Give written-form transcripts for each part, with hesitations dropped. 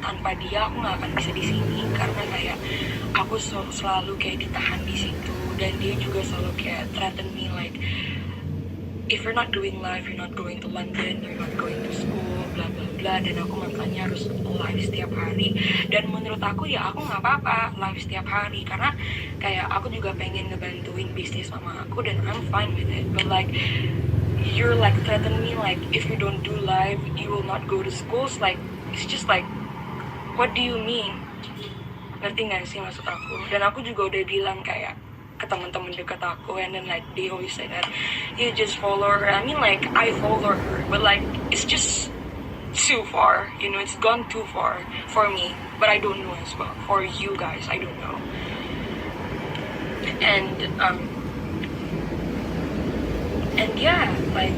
tanpa dia aku nggak akan bisa di sini, karena kayak aku selalu kayak ditahan di situ, dan dia juga selalu kayak threaten me like, if you're not doing live, you're not going to London, you're not going to school, bla bla bla. Dan aku makanya harus live setiap hari. Dan menurut aku ya aku nggak apa-apa live setiap hari, karena kayak aku juga pengen ngebantuin bisnis mama aku, dan I'm fine with it. But like, you're like threaten me like, if you don't do live, you will not go to schools. Like, it's just like, what do you mean? Ngerti gak sih maksud aku? Dan aku juga udah bilang kayak ke teman-teman dekat aku, and then like they always say that you just follow her. I mean like I follow her, but like it's just too far, you know, it's gone too far for me. But I don't know as well for you guys, I don't know. And yeah, like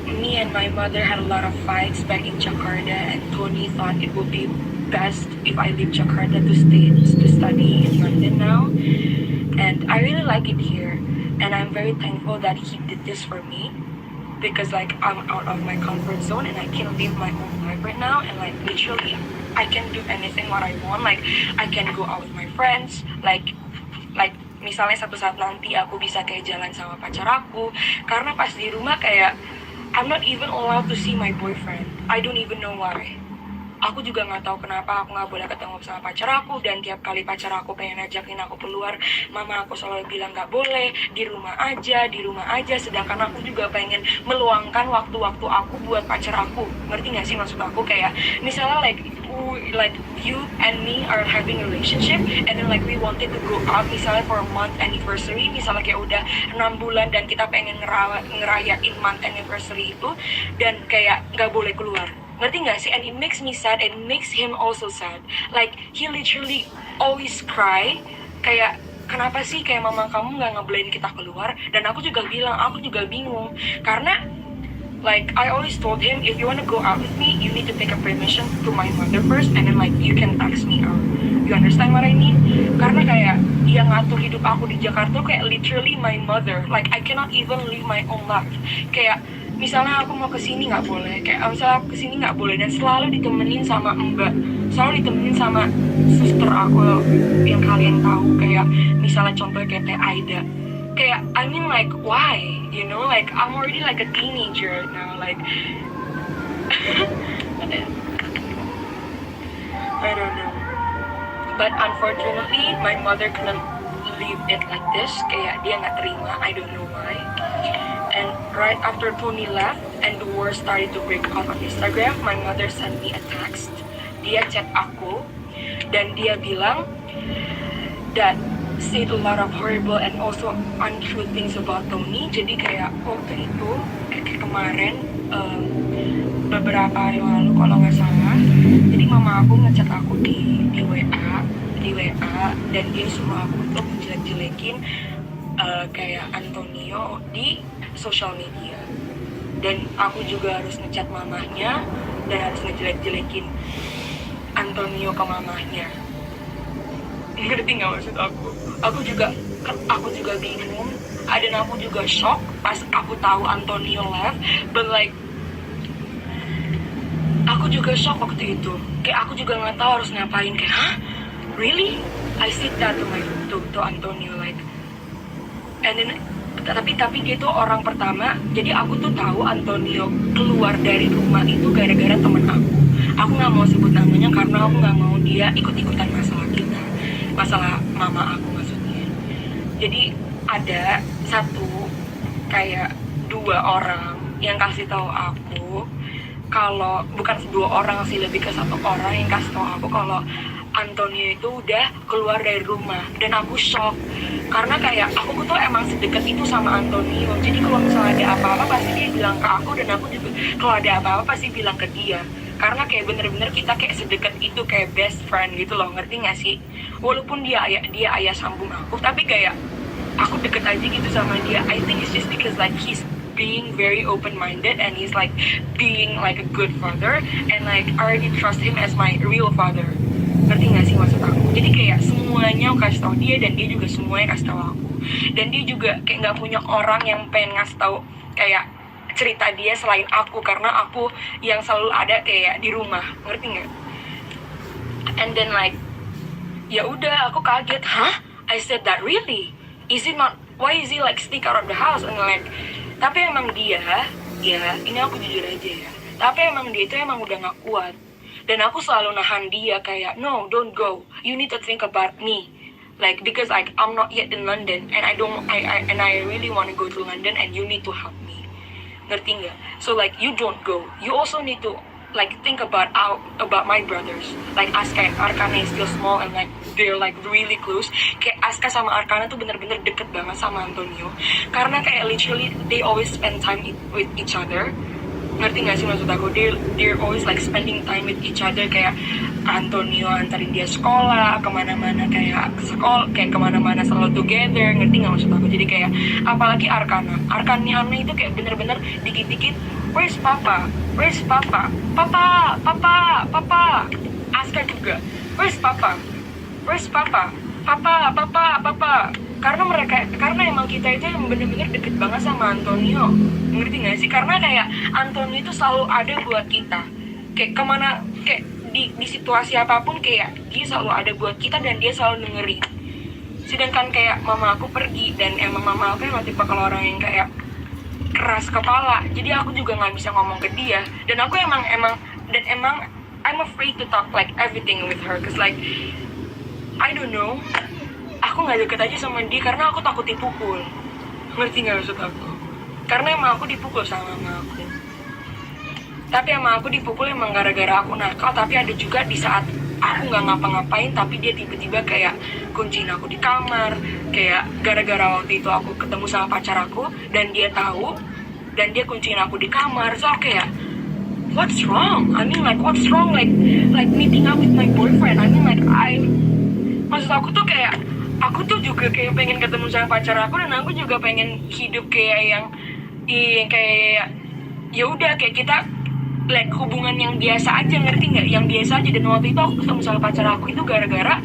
me and my mother had a lot of fights back in Jakarta, and Tony thought it would be best if I leave Jakarta to study in London now. And I really like it here, and I'm very thankful that he did this for me, because like I'm out of my comfort zone and I can live my own life right now, and like literally I can do anything what I want. Like I can go out with my friends, like misalnya satu saat nanti aku bisa kayak jalan sama pacar aku, karena pas di rumah kayak I'm not even allowed to see my boyfriend. I don't even know why. Aku juga nggak tahu kenapa aku nggak boleh ketemu sama pacar aku, dan tiap kali pacar aku pengen ngajakin aku keluar, mama aku selalu bilang nggak boleh, di rumah aja, sedangkan aku juga pengen meluangkan waktu-waktu aku buat pacar aku. Ngerti nggak sih maksud aku? Kayak misalnya like you and me are having a relationship, and then like we wanted to go out misalnya for a month anniversary, misalnya kayak udah 6 bulan dan kita pengen ngerayain month anniversary itu, dan kayak nggak boleh keluar. Ngerti gak sih? And it makes me sad, and it makes him also sad. Like, he literally always cry. Kayak, kenapa sih kayak mama kamu gak ngebolehin kita keluar? Dan aku juga bilang, aku juga bingung. Karena, like, I always told him, if you wanna go out with me, you need to take a permission to my mother first, and then like, you can ask me out. You understand what I mean? Karena kayak, dia ngatur hidup aku di Jakarta kayak literally my mother. Like, I cannot even live my own life. Kayak, misalnya aku mau kesini nggak boleh, kayak misalnya aku kesini nggak boleh, dan selalu ditemenin sama mbak, selalu ditemenin sama suster aku yang kalian tahu, kayak misalnya contoh kayak Teh Aida. Kayak I mean like why, you know, like I'm already like a teenager now, like I don't know, but unfortunately my mother couldn't leave it like this. Kayak dia nggak terima, I don't know why. And right after Tony left and the war started to break out on Instagram, my mother sent me a text. Dia chat aku, dan dia bilang that said a lot of horrible and also untrue things about Tony. Jadi kayak waktu itu, kayak kemarin, beberapa hari lalu kalau nggak salah, jadi mama aku ngechat aku di WA, dan dia suruh aku untuk menjelek-jelekin kayak Antonio di sosial media, dan aku juga harus ngechat mamahnya dan harus ngejelek-jelekin Antonio ke mamahnya. Ngerti nggak maksud aku? Aku juga bingung, dan aku juga shock pas aku tahu Antonio left, but like aku juga shock waktu itu. Kayak aku juga nggak tahu harus ngapain. Kayak, hah? Really? I said that to Antonio like, and then tapi dia tuh orang pertama. Jadi aku tuh tahu Antonio keluar dari rumah itu gara-gara temen aku. Aku nggak mau sebut namanya karena aku nggak mau dia ikut-ikutan masalah kita, masalah mama aku maksudnya. Jadi ada kayak 2 orang yang kasih tahu aku, kalau bukan 2 orang sih, lebih ke 1 orang yang kasih tahu aku kalau Antonio itu udah keluar dari rumah. Dan aku shock, karena kayak aku tuh emang sedekat itu sama Antonio. Jadi kalau misalnya ada apa-apa pasti dia bilang ke aku, dan aku juga kalau ada apa-apa pasti bilang ke dia. Karena kayak bener-bener kita kayak sedekat itu, kayak best friend gitu loh, ngerti gak sih? Walaupun dia ayah sambung aku, tapi kayak aku deket aja gitu sama dia. I think it's just because like he's being very open-minded, and he's like being like a good father, and like I already trust him as my real father. Ngerti gak sih maksud aku? Jadi kayak semuanya aku kasih tahu dia, dan dia juga semuanya kasih tahu aku. Dan dia juga kayak nggak punya orang yang pengen ngasih tahu kayak cerita dia selain aku, karena aku yang selalu ada kayak di rumah. Ngerti nggak? And then like, ya udah, aku kaget. Hah? I said that, really? Is it not? Why is he like sneak out of the house? And like, tapi emang dia, ya ini aku jujur aja ya, tapi emang dia itu emang udah gak kuat. Dan aku selalu nahan dia kayak, no, don't go. You need to think about me. Like, because like I'm not yet in London and I really want to go to London and you need to help me. Ngerti nggak? So like you don't go. You also need to like think about my brothers. Like Aska and Arkana is still small and like they're like really close. Kayak Aska sama Arkana tuh bener-bener deket banget sama Antonio. Karena kayak literally they always spend time with each other. Ngerti gak sih maksud aku? They're always like spending time with each other. Kayak Antonio antarin dia sekolah kemana-mana, kayak sekolah kayak kemana-mana selalu together. Ngerti gak maksud aku? Jadi kayak apalagi Arkana itu kayak bener-bener dikit-dikit, where's papa, where's papa, papa, papa, papa. Aska juga, where's papa, where's papa, papa, papa, papa. Karena emang kita itu yang bener-bener deket banget sama Antonio. Ngerti gak sih? Karena kayak Antonio itu selalu ada buat kita. Kayak kemana, kayak di situasi apapun kayak dia selalu ada buat kita dan dia selalu dengerin. Sedangkan kayak mama aku pergi dan emang mama aku emang tipe kalau orang yang kayak keras kepala. Jadi aku juga nggak bisa ngomong ke dia. Dan aku emang I'm afraid to talk like everything with her, cause like I don't know. Aku nggak deket aja sama dia karena aku takut dipukul. Ngerti nggak maksud aku? Karena emang aku dipukul sama mama aku. Tapi emang aku dipukul emang gara-gara aku nakal. Tapi ada juga di saat aku nggak ngapa-ngapain tapi dia tiba-tiba kayak kunciin aku di kamar. Kayak gara-gara waktu itu aku ketemu sama pacar aku dan dia tahu dan dia kunciin aku di kamar. So kayak what's wrong? I mean like what's wrong like meeting up with my boyfriend? I mean like maksud aku tuh kayak aku tuh juga kayak pengen ketemu sama pacar aku dan aku juga pengen hidup kayak yang kayak ya udah kayak kita like hubungan yang biasa aja, ngerti nggak? Yang biasa aja. Dan waktu itu aku ketemu sama pacar aku itu gara-gara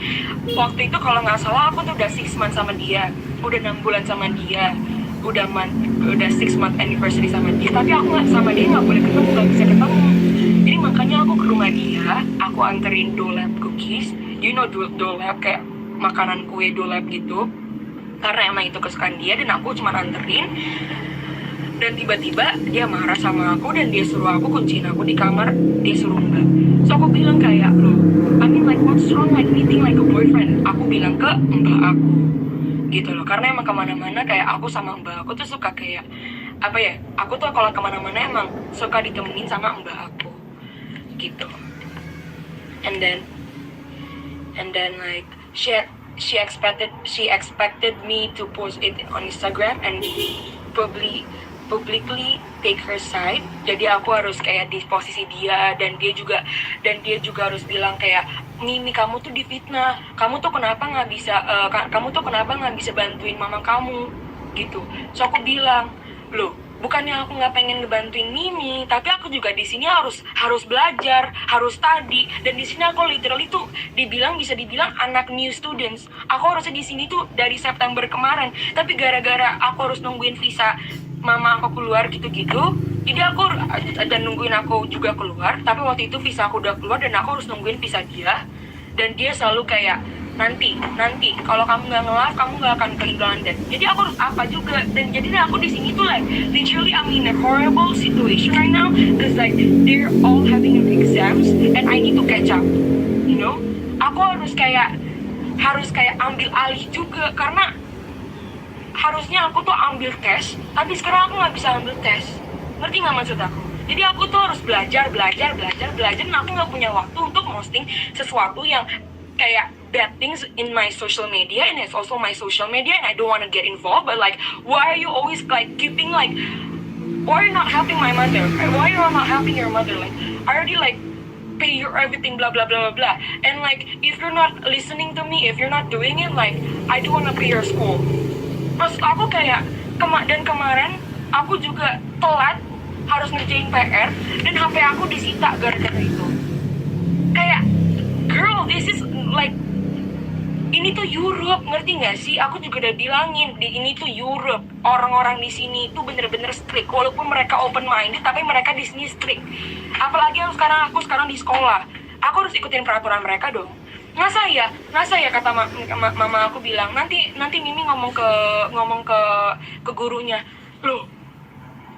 waktu itu kalau nggak salah aku tuh udah 6 months sama dia, udah 6 bulan sama dia, udah 6 month anniversary sama dia, tapi aku sama dia nggak boleh ketemu, nggak bisa ketemu. Jadi makanya aku ke rumah dia, aku anterin dolap cookies, you know dolap kayak makanan kue dolap gitu, karena emang itu kesukaan dia dan aku cuma anterin. Dan tiba-tiba dia marah sama aku dan dia suruh aku kunciin aku di kamar, dia suruh enggak. So aku bilang kayak, loh, I mean like what's wrong like meeting like a boyfriend? Aku bilang ke mbak aku gitu loh, karena emang kemana-mana kayak aku sama mbak aku tuh suka kayak apa ya, aku tuh kalau kemana-mana emang suka ditemenin sama mbak aku gitu. And then like she expected me to post it on Instagram and publicly take her side. Jadi aku harus kayak di posisi dia dan dia juga harus bilang kayak Mimi, kamu tuh difitnah, kamu tuh kenapa nggak bisa bantuin mama kamu gitu. So aku bilang, loh, bukannya aku nggak pengen ngebantuin Mimi, tapi aku juga di sini harus belajar, harus study. Dan di sini aku literally tuh bisa dibilang anak new students. Aku harusnya di sini tuh dari September kemarin, tapi gara-gara aku harus nungguin visa mama aku keluar gitu-gitu, jadi aku dan nungguin aku juga keluar. Tapi waktu itu visa aku udah keluar dan aku harus nungguin visa dia. Dan dia selalu kayak nanti kalau kamu nggak ngelaf kamu nggak akan ke London. Jadi aku harus apa juga. Dan jadi aku di sini tuh like literally I'm in a horrible situation right now because like they're all having exams and I need to catch up, you know. Aku harus kayak ambil alih juga karena harusnya aku tuh ambil tes, tapi sekarang aku nggak bisa ambil tes. Ngerti nggak maksud aku? Jadi aku tuh harus belajar, dan aku nggak punya waktu untuk posting sesuatu yang kayak bad things in my social media, and it's also my social media, and I don't want to get involved. But like, why are you always like keeping like, why are you not helping my mother? Why are you not helping your mother? Like, I already like pay your everything, blah blah blah blah blah. And like, if you're not listening to me, if you're not doing it, like, I do want to pay your school. Maksud aku kayak kemarin aku juga telat harus ngerjain PR dan HP aku disita gara-gara itu. Kayak girl, this is like ini tuh Europe, ngerti nggak sih? Aku juga udah bilangin ini tuh Europe. Orang-orang di sini tuh bener-bener strict. Walaupun mereka open minded, tapi mereka di sini strict. Apalagi yang aku sekarang di sekolah. aku harus ikutin peraturan mereka dong. Nggak saya kata mama aku bilang, nanti Mimi ngomong ke gurunya. Loh,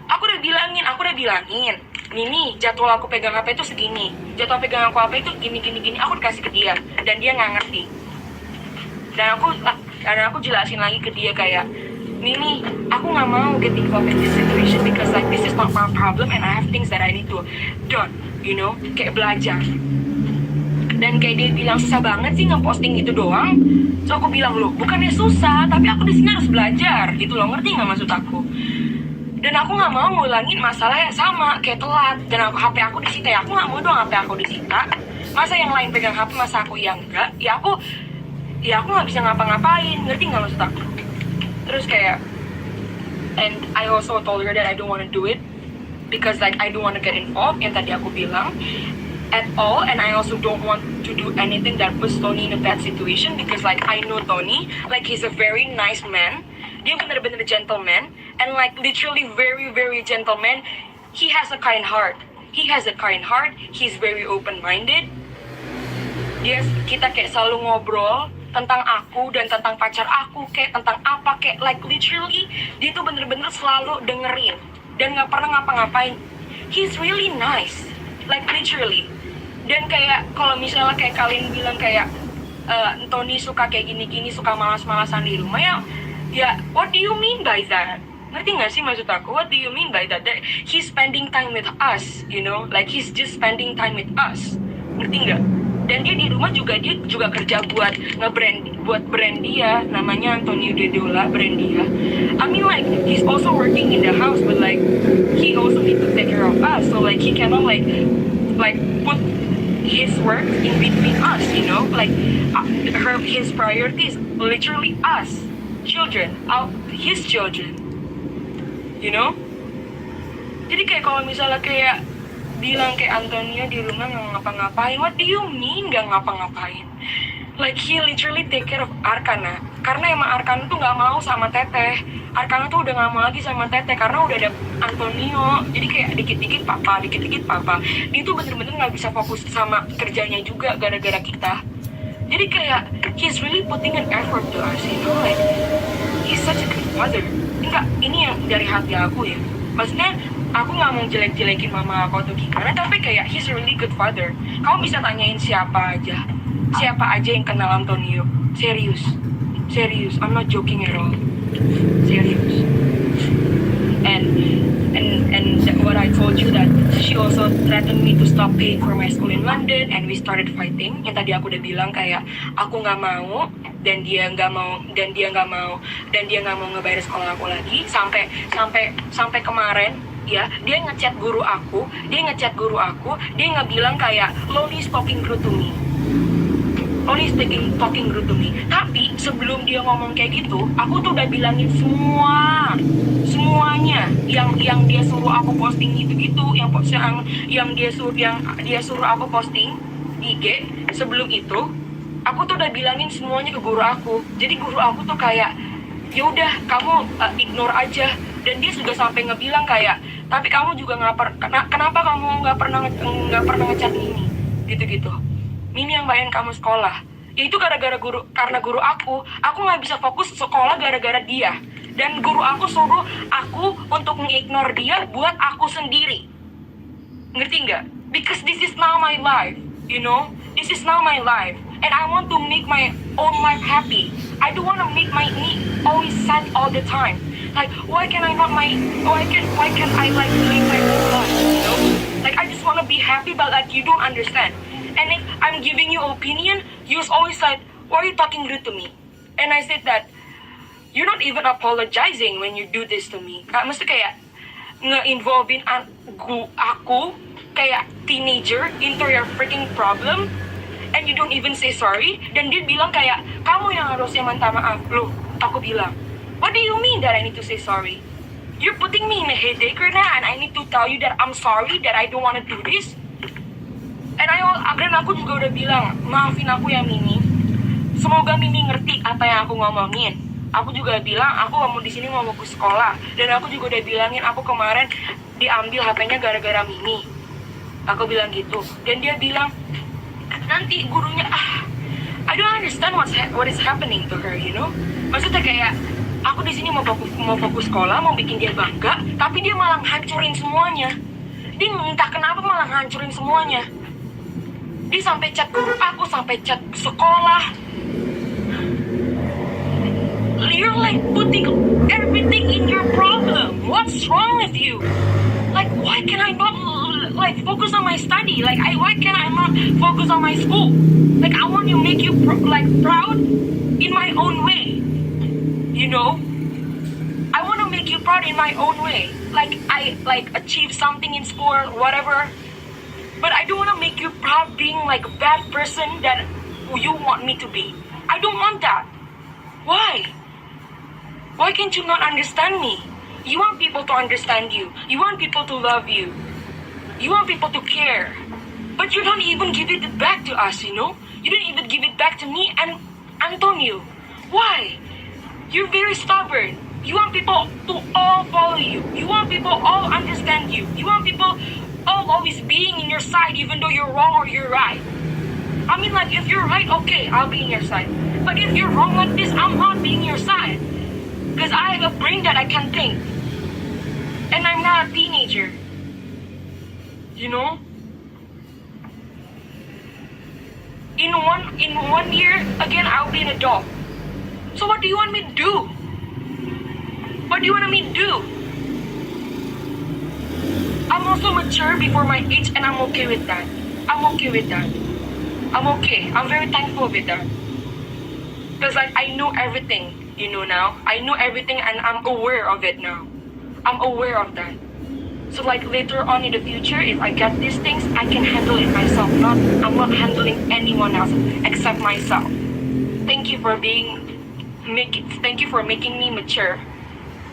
aku udah bilangin, Mimi, jadwal aku pegang HP itu segini, jadwal pegang aku HP itu gini, aku dikasih ke dia, dan dia nggak ngerti. Dan aku jelasin lagi ke dia kayak, Mimi, aku nggak mau get involved in this situation because like this is not my problem and I have things that I need to done, kayak belajar. Dan kayak dia bilang, susah banget sih ngeposting itu doang. So aku bilang, loh, bukannya susah, tapi aku di sini harus belajar, gitu loh, ngerti nggak maksud aku? Dan aku nggak mau ngulangin masalah yang sama, kayak telat. Dan HP aku disita, ya aku nggak mau dong HP aku disita. Masa yang lain pegang HP, masa aku yang enggak? Ya aku nggak bisa ngapa-ngapain, ngerti nggak maksud aku? Terus kayak, and I also told her that I don't want to do it because like I don't want to get involved, yang tadi aku bilang at all, and I also don't want to do anything that puts Tony in a bad situation because like I know Tony, like he's a very nice man, dia bener-bener gentleman, and like literally very very gentleman. He has a kind heart, he's very open-minded. Kita kayak selalu ngobrol tentang aku dan tentang pacar aku, kayak tentang apa, kayak like literally dia tuh bener-bener selalu dengerin dan nggak pernah ngapa-ngapain. He's really nice, like literally. Dan kayak kalau misalnya kayak kalian bilang kayak Tony suka kayak gini-gini, suka malas-malasan di rumah, ya what do you mean by that? Ngerti nggak sih maksud aku? What do you mean by that? That he's spending time with us, like he's just spending time with us. Ngerti nggak? Dan dia di rumah juga, dia juga kerja buat brand dia, namanya Antonio Dedola, brand dia. I mean like he's also working in the house, but like he also need to take care of us, so like he cannot like put his work in between us, like his priorities literally us, children, his children, Jadi kayak kalau misalnya kayak bilang kayak Antonio di rumah nggak ngapa-ngapain, what do you mean nggak ngapa-ngapain? Like he literally take care of Arkana, karena emang Arkana tuh nggak mau sama Teteh. Arkana tuh udah nggak mau lagi sama Teteh karena udah ada Antonio. Jadi kayak dikit-dikit papa. Dia tuh bener-bener nggak bisa fokus sama kerjanya juga gara-gara kita. Jadi kayak he's really putting an effort to us, like he's such a good father. Enggak, ini yang dari hati aku ya. Maksudnya aku nggak mau jelek-jelekin mama aku atau gimana, tapi kayak he's a really good father. Kamu bisa tanyain siapa aja yang kenal Antonio. Serius, I'm not joking at all. Serius. And what I told you that she also threatened me to stop paying for my school in London, and we started fighting. Yang tadi aku udah bilang kayak aku nggak mau dan dia nggak mau ngebayar sekolah aku lagi sampai kemarin. Ya, dia ngechat guru aku, dia ngebilang kayak Loni talking rude to me. Tapi sebelum dia ngomong kayak gitu, aku tuh udah bilangin semuanya yang dia suruh aku posting gitu, yang dia suruh aku posting di IG. Sebelum itu, aku tuh udah bilangin semuanya ke guru aku. Jadi guru aku tuh kayak, ya udah kamu ignore aja. Dan dia juga sampai ngebilang kayak, tapi kamu juga kenapa kamu nggak pernah ngechat Mimi gitu. Mimi yang bayarin kamu sekolah. Ya itu karena guru aku nggak bisa fokus sekolah gara-gara dia. Dan guru aku suruh aku untuk mengignore dia buat aku sendiri. Ngerti nggak? Because this is now my life, This is now my life, and I want to make my own life happy. I don't want to make me always sad all the time. Like, why can't I like live my own life, Like, I just want to be happy, but like, you don't understand. And if I'm giving you opinion, you always like, why are you talking rude to me? And I said that, you're not even apologizing when you do this to me. Mesti kayak nge-involvein aku, kayak teenager, into your freaking problem, and you don't even say sorry. Dan dia bilang kayak, kamu yang harusnya minta maaf. Loh, aku bilang, what do you mean that I need to say sorry? You're putting me in a headache right now, and I need to tell you that I'm sorry, that I don't want to do this. And aku juga udah bilang, maafin aku ya Mimi. Semoga Mimi ngerti apa yang aku ngomongin. Aku juga bilang, aku mau di sini mau ke sekolah. Dan aku juga udah bilangin, aku kemarin diambil HP-nya gara-gara Mimi. Aku bilang gitu. Dan dia bilang, nanti gurunya I don't understand what is happening to her, you know. Maksudnya kayak aku di sini mau fokus sekolah, mau bikin dia bangga, tapi dia malah hancurin semuanya. Dia entah kenapa malah hancurin semuanya. Dia sampai chat guru aku, sampai chat sekolah. You're like putting everything in your problem. What's wrong with you? Like, why can I not like focus on my study? Like, why can I not focus on my school? Like, I want to make you proud in my own way. You know, I want to make you proud in my own way. Like, I achieve something in school or whatever. But I don't want to make you proud being like a bad person that you want me to be. I don't want that. Why? Why can't you not understand me? You want people to understand you. You want people to love you. You want people to care. But you don't even give it back to us, you know? You don't even give it back to me and Antonio. Why? You're very stubborn. You want people to all follow you. You want people all understand you. You want people all always being in your side even though you're wrong or you're right. I mean, like, if you're right, okay, I'll be in your side. But if you're wrong like this, I'm not being your side. Because I have a brain that I can think. And I'm not a teenager. You know? In one year, again, I'll be an adult. So what do you want me to do? What do you want me to do? I'm also mature before my age and I'm okay with that. I'm okay with that. I'm okay. I'm very thankful with that. Because like, I know everything, you know, now. I know everything and I'm aware of it now. I'm aware of that. So like later on in the future, if I get these things, I can handle it myself. I'm not handling anyone else except myself. Thank you for thank you for making me mature.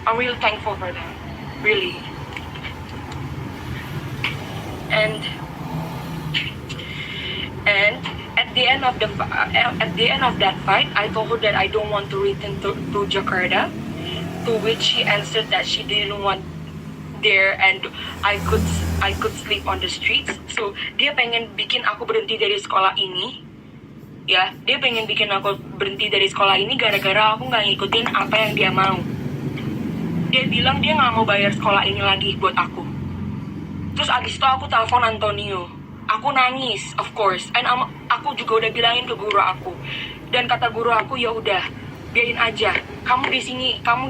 I'm really thankful for that. Really. And at the end of that fight, I told her that I don't want to return to Jakarta, to which she answered that she didn't want there and I could sleep on the streets. So dia pengen bikin aku berhenti dari sekolah ini. Ya, dia pengen bikin aku berhenti dari sekolah ini gara-gara aku nggak ngikutin apa yang dia mau. Dia bilang dia nggak mau bayar sekolah ini lagi buat aku. Terus abis itu aku telepon Antonio. Aku nangis, of course. And aku juga udah bilangin ke guru aku. Dan kata guru aku, ya udah, biarin aja. Kamu di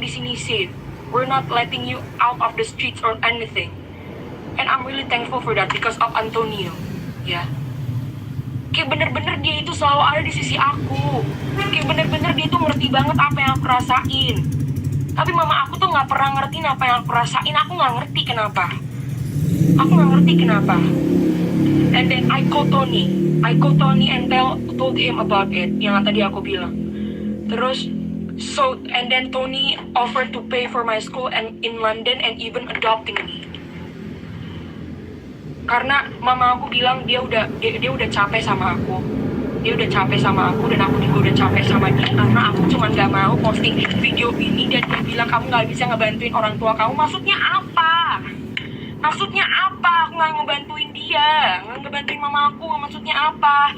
sini safe. We're not letting you out of the streets or anything. And I'm really thankful for that because of Antonio. Ya. Kayak bener-bener dia itu selalu ada di sisi aku. Kayak bener-bener dia tuh ngerti banget apa yang aku rasain. Tapi mama aku tuh nggak pernah ngertiin apa yang aku rasain. Aku nggak ngerti kenapa. And then I called Tony and told him about it. Yang tadi aku bilang. Terus, and then Tony offered to pay for my school and in London and even adopting me. Karena mama aku bilang dia udah capek sama aku. Dia udah capek sama aku dan aku juga udah capek sama dia. Karena aku cuma gak mau posting video ini dan dia bilang kamu gak bisa ngebantuin orang tua kamu. Maksudnya apa? Aku gak ngebantuin dia, gak ngebantuin mama aku. Maksudnya apa?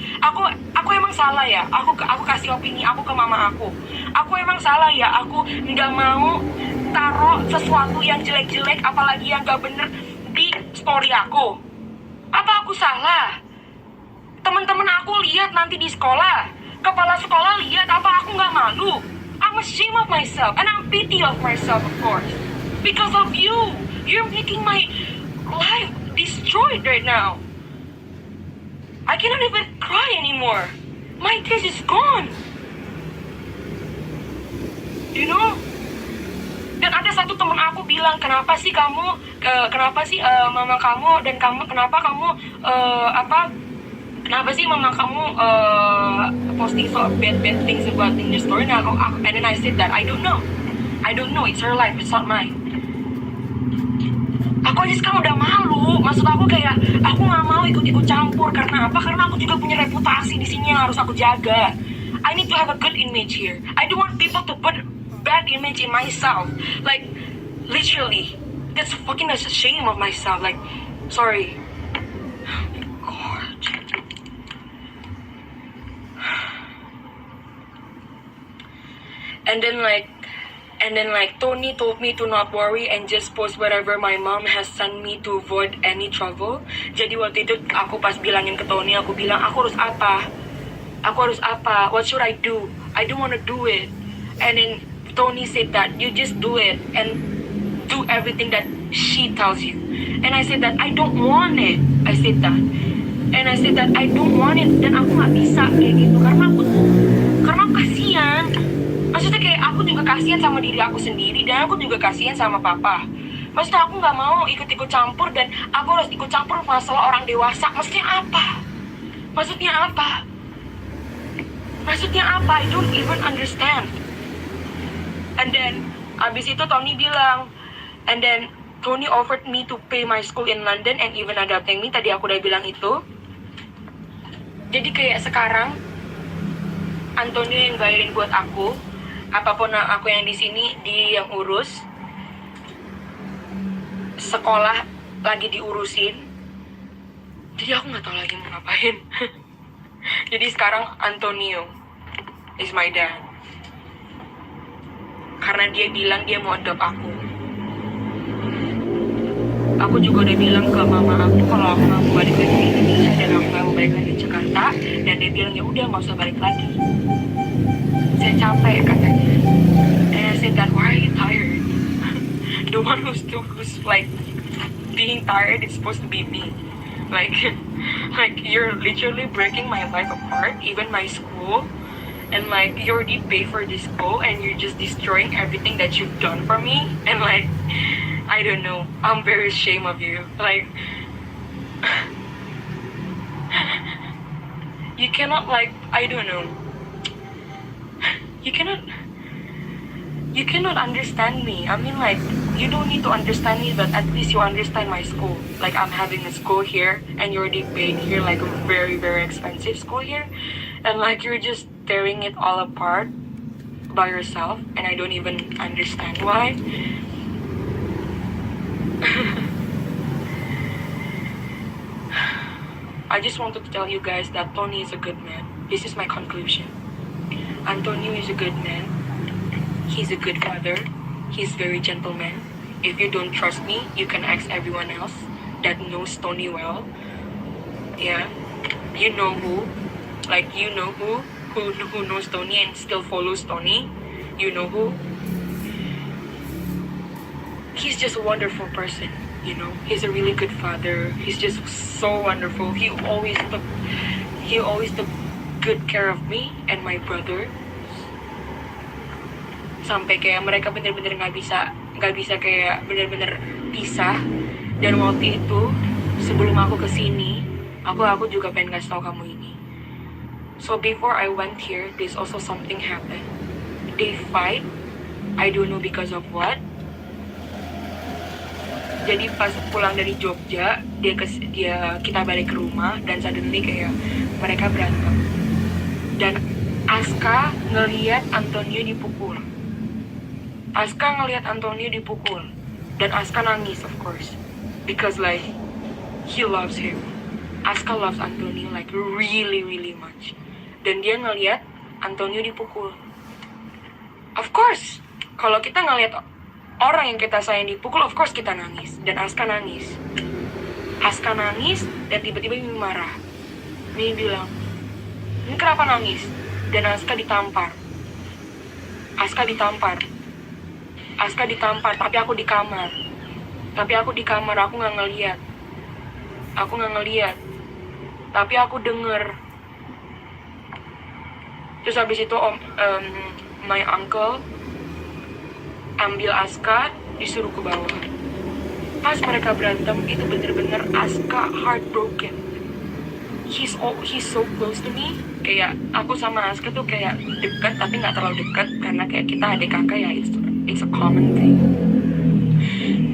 Aku emang salah ya. Aku kasih opini aku ke mama aku. Aku emang salah ya. Aku gak mau taruh sesuatu yang jelek-jelek, apalagi yang gak bener di story aku. Apa aku salah? Teman-teman aku lihat nanti di sekolah. Kepala sekolah lihat, apa aku nggak malu? I'm ashamed of myself and I'm pity of myself, of course. Because of you. You're making my life destroyed right now. I cannot even cry anymore. My tears is gone. You know? Dan ada satu teman aku bilang, kenapa sih mama kamu dan kenapa sih mama kamu posting so bad things about in the story? And then I said that I don't know, it's her life, it's not mine. Aku aja sekarang udah malu. Maksud aku kayak aku nggak mau ikut campur. Karena apa? Karena aku juga punya reputasi di sini yang harus aku jaga. I need to have a good image here. I don't want people to put bad image in myself. Like, literally, that's fucking a shame of myself. Like, sorry. Oh my god. And then Tony told me to not worry and just post whatever my mom has sent me to avoid any trouble. Jadi waktu itu aku pas bilangin ke Tony, aku bilang aku harus apa? What should I do? I don't want to do it. And then Tony said that you just do it and do everything that she tells you. And I said that I don't want it. I said that I don't want it, dan aku nggak bisa kayak gitu karena aku kasihan. Maksudnya kayak aku juga kasihan sama diri aku sendiri dan aku juga kasihan sama papa. Maksudnya aku nggak mau ikut-ikut campur dan aku harus ikut campur masalah orang dewasa. Maksudnya apa? I don't even understand. And then abis itu Tony bilang, and then Tony offered me to pay my school in London and even adopting me. Tadi aku udah bilang itu. Jadi kayak sekarang Antonio yang bayarin buat aku. Apapun aku yang di sini, dia yang urus. Sekolah lagi diurusin. Jadi aku nggak tahu lagi mau ngapain. Jadi sekarang Antonio is my dad. Karena dia bilang dia mau adopt aku. Aku juga udah bilang ke mama aku kalau aku nggak mau balik lagi ke Indonesia dan aku nggak mau balik lagi ke Jakarta. Dan dia bilang ya udah nggak usah balik lagi. Saya capek katanya. And I said that, why are you tired? The one who's like being tired is supposed to be me. Like you're literally breaking my life apart, even my school. And like you already pay for this school and you're just destroying everything that you've done for me. And like I don't know, I'm very ashamed of you. Like you cannot, like, I don't know. You cannot understand me. I mean, like, you don't need to understand me, but at least you understand my school. Like, I'm having a school here, and you're already paying here, like, a very, very expensive school here. And, like, you're just tearing it all apart by yourself, and I don't even understand why. I just wanted to tell you guys that Tony is a good man. This is my conclusion. Antonio is a good man. He's a good father. He's very gentleman. If you don't trust me, you can ask everyone else that knows Tony well. Yeah, you know who. Like, you know who knows Tony and still follows Tony. You know who. He's just a wonderful person, you know. He's a really good father. He's just so wonderful. He always took good care of me and my brother. Sampai kayak mereka bener-bener nggak bisa kayak bener-bener pisah. Dan waktu itu sebelum aku kesini, aku juga pengen ngasih tau kamu ini. So before I went here, there's also something happened. They fight. I don't know because of what. Jadi pas pulang dari Jogja, kita balik ke rumah dan suddenly kayak mereka berantem. Dan Aska ngelihat Antonio dipukul. Dan Aska nangis, of course, because like he loves him. Aska loves Antonio like really, really much. Dan dia ngelihat Antonio dipukul. Of course, kalau kita ngelihat orang yang kita sayang dipukul, of course kita nangis. Dan Aska nangis. Dan tiba-tiba Mimi marah. Mimi bilang, ini kenapa nangis? Dan Aska ditampar, tapi aku di kamar, aku nggak ngeliat, tapi aku denger. Terus habis itu my uncle ambil Aska, disuruh ke bawah. Pas mereka berantem, itu bener-bener Aska heartbroken. He's so close to me. Kayak aku sama Aska tuh kayak dekat, tapi nggak terlalu dekat karena kayak kita adik kakak ya, it's a common thing.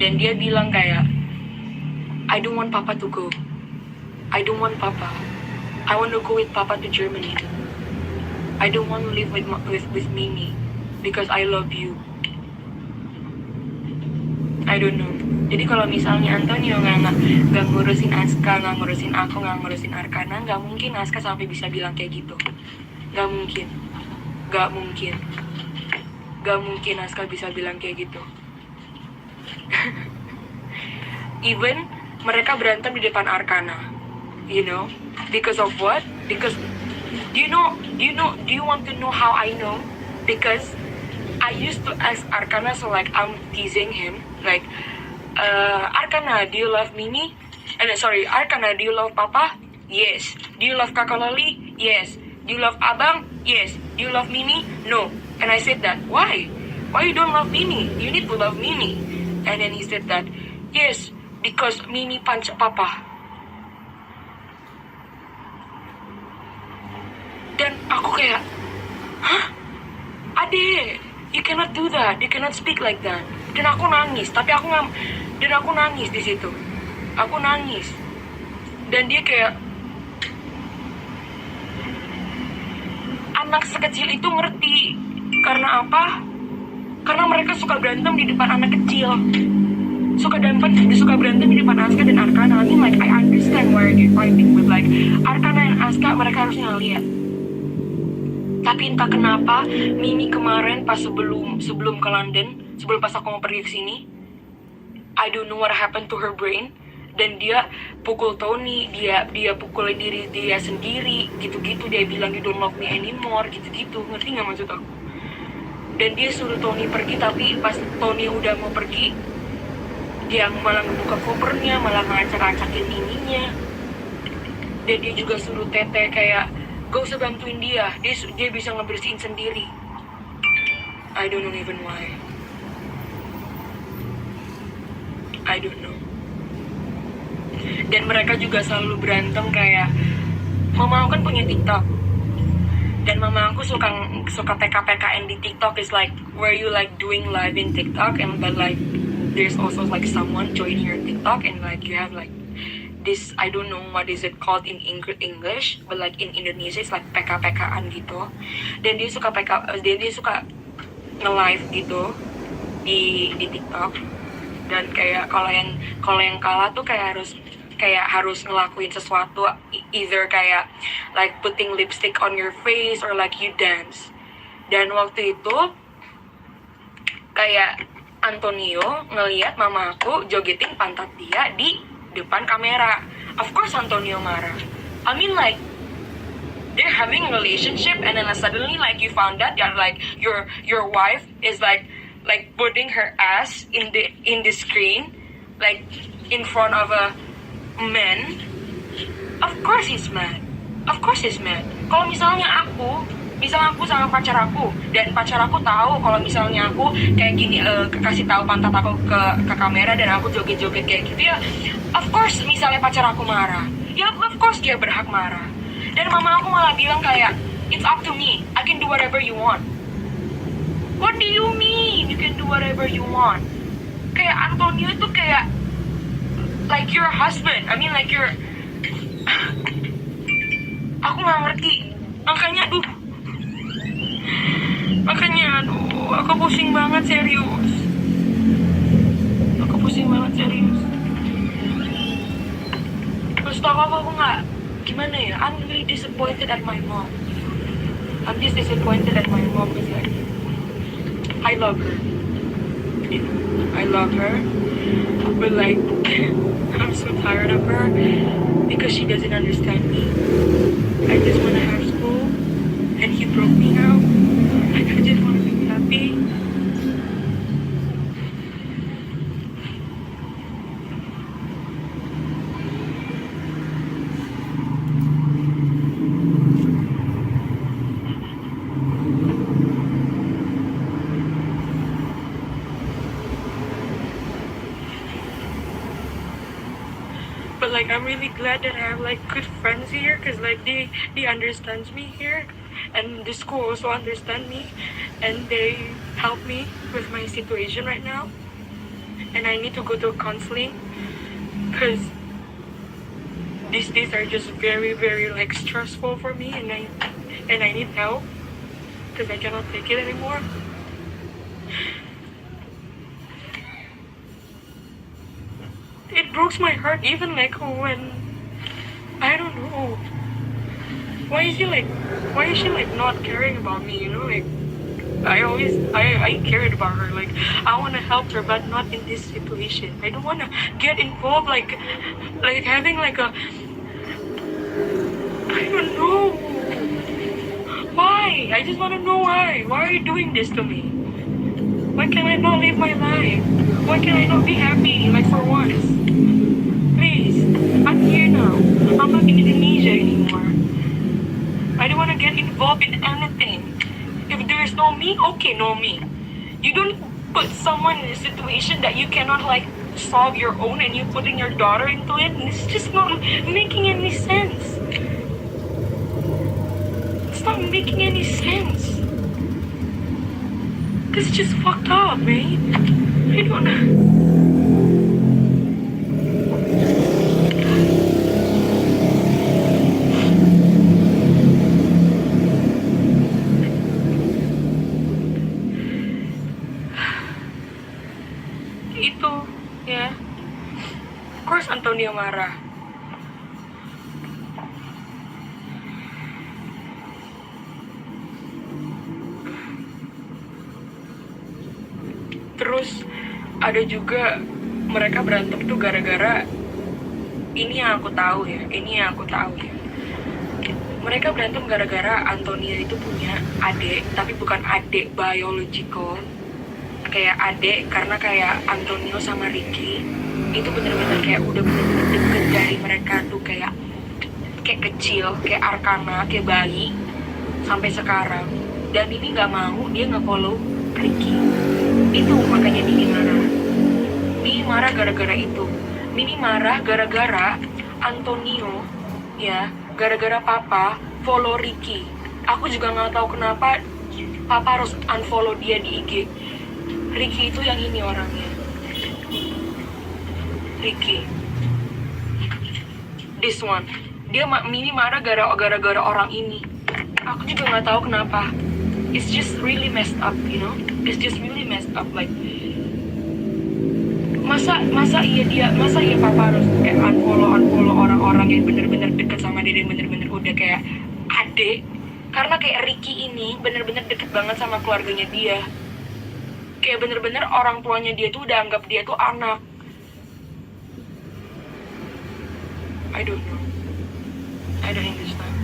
Dan dia bilang kayak, I don't want Papa to go. I want to go with Papa to Germany. I don't want to live with Mimi because I love you. I don't know. Jadi kalau misalnya Antonio nggak ngurusin Aska, nggak ngurusin aku, nggak ngurusin Arkana, nggak mungkin Aska sampai bisa bilang kayak gitu. Nggak mungkin. Gak mungkin Aska bisa bilang kayak gitu. Even mereka berantem di depan Arkana, you know, because of what? Because do you want to know how I know? Because I used to ask Arkana, so like I'm teasing him, like, Arkana, do you love Mimi? Sorry, Arkana, do you love Papa? Yes. Do you love Kakak Loli? Yes. Do you love Abang? Yes. Do you love Mimi? No. And I said that, why? Why you don't love Mimi? You need to love Mimi. And then he said that, yes, because Mimi punch Papa. Dan aku kayak, hah? Ade, you cannot do that. You cannot speak like that. Dan aku nangis. Tapi aku nggak. Dan aku nangis di situ. Aku nangis. Dan dia kayak, anak sekecil itu ngerti. Karena apa? Karena mereka suka berantem di depan anak kecil. Suka berantem di depan Aska dan Arkana. I mean, like, I understand why they're fighting, but like, Arkana dan Aska, mereka harusnya ngeliat. Tapi entah kenapa, Mimi kemarin pas sebelum ke London, sebelum pas aku mau pergi ke sini, I don't know what happened to her brain, dan dia pukul Tony, dia pukulin diri dia sendiri, gitu-gitu. Dia bilang, you don't love me anymore, gitu-gitu. Ngerti nggak maksud aku? Dan dia suruh Tony pergi, tapi pas Tony udah mau pergi, dia malah ngebuka kopernya, malah ngacak-acakin ininya. Dan dia juga suruh Tete kayak, gak usah bantuin dia bisa ngebersihin sendiri. I don't know even why. I don't know. Dan mereka juga selalu berantem kayak, mama aku kan punya TikTok, dan mama aku suka PK-PKN di TikTok. Is like where you like doing live in TikTok, and but like there's also like someone joining your TikTok, and like you have like this, I don't know what is it called in English, but like in Indonesia it's like PK-PKan gitu. Dan dia suka dia suka nge-live gitu di TikTok. Dan kayak kalau yang kalah tuh kayak harus ngelakuin sesuatu, either kayak like putting lipstick on your face or like you dance. Dan waktu itu kayak Antonio ngelihat mama aku jogetin pantat dia di depan kamera. Of course Antonio marah. I mean, like, they're having a relationship, and then suddenly like you found out that like your wife is like putting her ass in the screen, like in front of a man. Of course he's mad. Kalau misalnya aku sama pacar aku, dan pacar aku tahu kalau misalnya aku kayak gini, kasih tahu pantat aku ke kamera dan aku joget-joget kayak gitu, ya of course misalnya pacar aku marah, ya of course dia berhak marah. Dan mama aku malah bilang kayak, it's up to me, I can do whatever you want. What do you mean you can do whatever you want? Kayak Antonio itu kayak like your husband, I mean like your aku nggak ngerti. Makanya aku pusing banget serius. Terus tau aku nggak, gimana ya, I'm really disappointed at my mom. I'm just disappointed at my mom because like, I love her. But like, I'm so tired of her because she doesn't understand me. I just want to have school, and he broke me out. Like, I just want to be happy. But like, I'm really glad that I have like good friends here, cause like they understands me here, and the school also understand me, and they help me with my situation right now. And I need to go to counseling, cause these days are just very, very like stressful for me, and I need help, cause I cannot take it anymore. It breaks my heart even like when, I don't know, why is she like not caring about me, you know, like I cared about her. Like, I want to help her, but not in this situation. I don't want to get involved, like having like a, I don't know. Why? I just want to know why. Why are you doing this to me? Why can I not live my life? Why can I not be happy, like for once? Please, I'm here now. I'm not in Indonesia anymore. I don't want to get involved in anything. If there is no me, okay, no me. You don't put someone in a situation that you cannot like solve your own, and you putting your daughter into it. And it's just not making any sense. It's not making any sense. This is just fucked up, man. I don't know. Itu, ya. Of course Antonio marah. Terus ada juga mereka berantem tuh gara-gara ini yang aku tahu ya. Mereka berantem gara-gara Antonio itu punya adik, tapi bukan adik biological. Kayak adik karena kayak Antonio sama Ricky itu bener-bener kayak udah bener-bener deket dari mereka tuh kayak kecil, kayak Arkana, kayak bayi sampai sekarang. Dan ini nggak mau dia nge-follow Ricky. Itu makanya Mini marah. Mini marah gara-gara itu. Mini marah gara-gara Antonio, ya, gara-gara papa follow Ricky. Aku juga nggak tahu kenapa papa harus unfollow dia di IG. Ricky itu yang ini orangnya. Ricky. This one. Mini marah gara-gara orang ini. Aku juga nggak tahu kenapa. It's just really messed up, you know. It's just really messed up. Like, masa iya papa harus kayak unfollow orang-orang yang bener-bener deket sama dia dan bener-bener udah kayak adik. Karena kayak Ricky ini bener-bener deket banget sama keluarganya dia. Kayak bener-bener orang tuanya dia tuh udah anggap dia tuh anak. I don't know. I don't understand.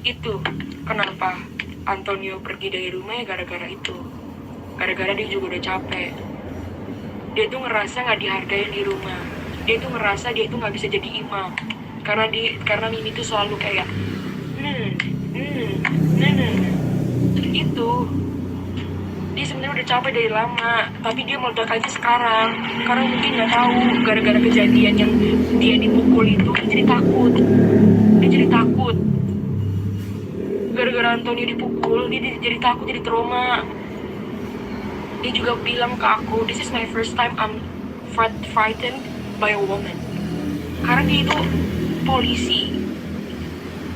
Itu kenapa Antonio pergi dari rumah ya gara-gara itu. Gara-gara dia juga udah capek. Dia tuh ngerasa nggak dihargain di rumah. Dia tuh ngerasa dia tuh nggak bisa jadi imam. Karena Mimi tuh selalu kayak itu. Dia sebenarnya udah capek dari lama, tapi dia meledak aja sekarang. Karena mungkin nggak tahu gara-gara kejadian yang dia dipukul itu, dia jadi takut. Gara-gara Antonio dipukul, dia jadi takut, jadi trauma. Dia juga bilang ke aku, this is my first time I'm frightened by a woman. Karena dia itu polisi.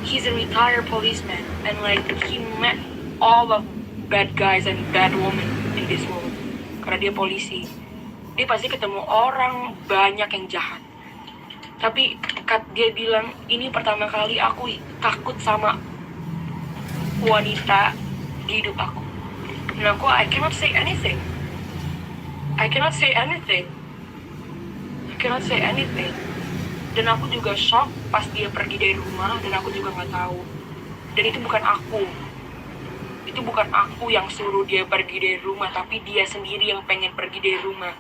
He's a retired policeman, and like he met all of bad guys and bad women in this world. Karena dia polisi, dia pasti ketemu orang banyak yang jahat. Tapi dia bilang, ini pertama kali aku takut sama wanita di hidup aku. Dan aku, I cannot say anything. Dan aku juga shock pas dia pergi dari rumah, dan aku juga nggak tahu. Dan itu bukan aku. Itu bukan aku yang suruh dia pergi dari rumah, tapi dia sendiri yang pengen pergi dari rumah.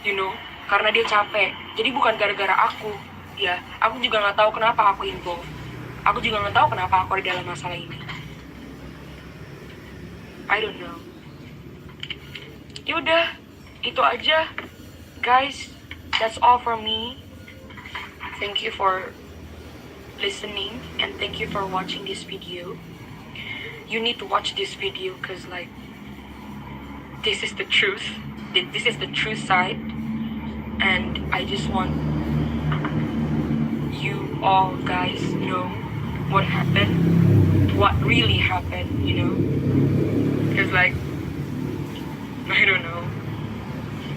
You know, karena dia capek. Jadi bukan gara-gara aku. Ya, aku juga nggak tahu kenapa aku involved. Aku juga nggak tahu kenapa aku ada dalam masalah ini. I don't know. Yaudah, itu aja, guys. That's all from me. Thank you for listening and thank you for watching this video. You need to watch this video because like this is the truth. This is the true side, and I just want you all guys know what happened, what really happened, you know. Because like I don't know.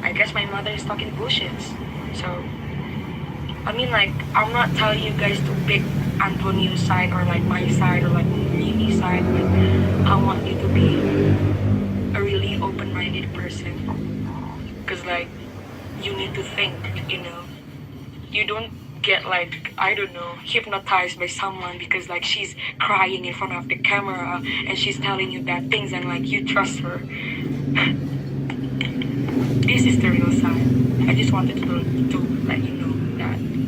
I guess my mother is talking bullshit. So I mean, like, I'm not telling you guys to pick Antonio's side or like my side or like Mimi's side. Like, I want you to be a really open-minded person. Because, like, you need to think, you know. You don't get, like, I don't know, hypnotized by someone because, like, she's crying in front of the camera and she's telling you bad things and, like, you trust her. This is the real side. I just wanted to let you know that.